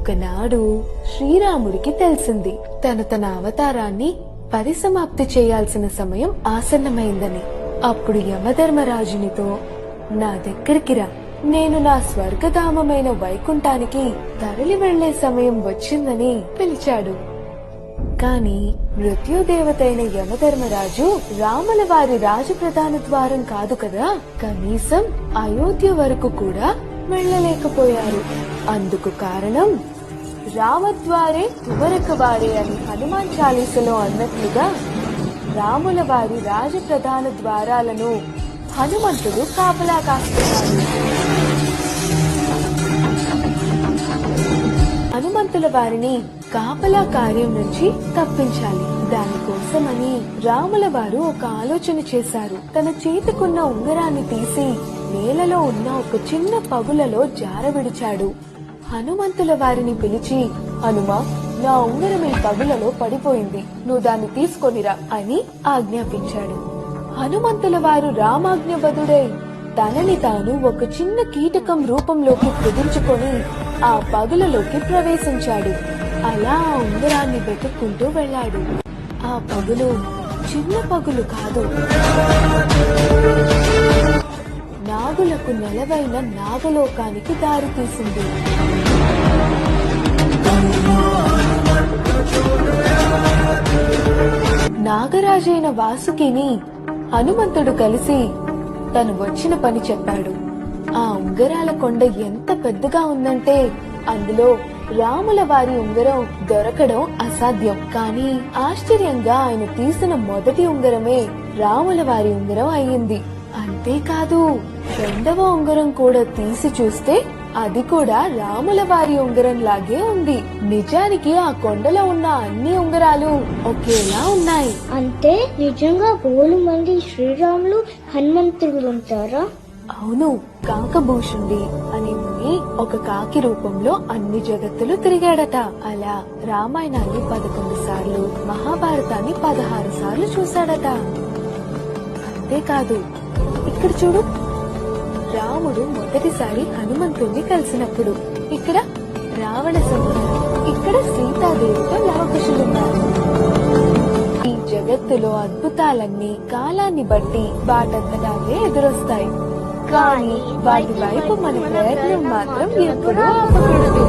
ఒకనాడు శ్రీరాముడికి తెలిసింది తన అవతారాన్ని పరిసమాప్తి చేయాల్సిన సమయం ఆసన్నమైందని. అప్పుడు యమధర్మరాజునితో, నా దగ్గరికి రా, నేను నా స్వర్గధామమైన వైకుంఠానికి తరలి వెళ్లే సమయం వచ్చిందని పిలిచాడు. కాని మృత్యుదేవతైన యమధర్మరాజు రాముల వారి రాజప్రధాన ద్వారం కాదు కదా, కనీసం అయోధ్య వరకు కూడా వెళ్లలేకపోయారు. అందుకు కారణం రామద్వారే తువరకవారే అని హనుమాన్ చాలీసలో అన్నట్లుగా రాముల వారి రాజప్రధాన ద్వారాలను హనుమంతుడు కాపలా కాస్తున్నాడు. హనుమంతుల వారిని కాపలా కార్యం నుంచి తప్పించాలి. దానికోసమని రాముల వారు ఒక ఆలోచన చేశారు. తన చేతికున్న ఉంగరాన్ని తీసి నేలలో ఉన్న ఒక చిన్న పగులలో జారవిడిచాడు. హనుమంతుల వారిని పిలిచి, హనుమా, నా ఉంగరం ఈ పగులలో పడిపోయింది, నువ్వు దాన్ని తీసుకొనిరా అని ఆజ్ఞాపించాడు. హనుమంతుల వారు రామాజ్ఞబద్ధుడై తనని తాను ఒక చిన్న కీటకం రూపంలోకి కుదించుకొని ఆ పగులలోకి ప్రవేశించాడు. అలా ఆ ఉంగరాన్ని వెతుక్కుంటూ వెళ్లాడు. ఆ పగులు చిన్న పగులు కాదు, నాగులకు నెలవైన నాగలోకానికి దారి తీసింది. నాగరాజైన వాసుకిని హనుమంతుడు కలిసి తను వచ్చిన పని చెప్పాడు. ఆ ఉంగరాల కొండ ఎంత పెద్దగా ఉందంటే అందులో రాముల వారి ఉంగరం దొరకడం అసాధ్యం. కానీ ఆశ్చర్యంగా ఆయన తీసిన మొదటి ఉంగరమే రాముల వారి ఉంగరం అయ్యింది. అంతేకాదు, రెండవ ఉంగరం కూడా తీసి చూస్తే అది కూడా రాముల వారి ఉంగరం లాగే ఉంది. నిజానికి ఆ కొండలో ఉన్న అన్ని ఉంగరాలు ఒకేలా ఉన్నాయి. అంటే నిజంగా బోలు మంది శ్రీరాములు హనుమంతుడు ఉంటారా? అవును, కాకభూషుండి అనే ముని ఒక కాకి రూపంలో అన్ని జగత్తులు తిరిగాడట. అలా రామాయణాన్ని 11 సార్లు, మహాభారతాన్ని 16 సార్లు చూశాడట. అంతేకాదు, ఇక్కడ చూడు, రాముడు మొదటిసారి హనుమంతుణ్ణి కలిసినప్పుడు ఇక్కడ రావణ సంహారం, ఇక్కడ సీతాదేవితో లవకుశులున్నారు. ఈ జగత్తులో అద్భుతాలన్నీ కాలాన్ని బట్టి వాటంతటావే ఎదురొస్తాయి. కానీ వాటి వైపు మన ప్రయత్నం మాత్రం ఎప్పుడూ ఆపకూడదు.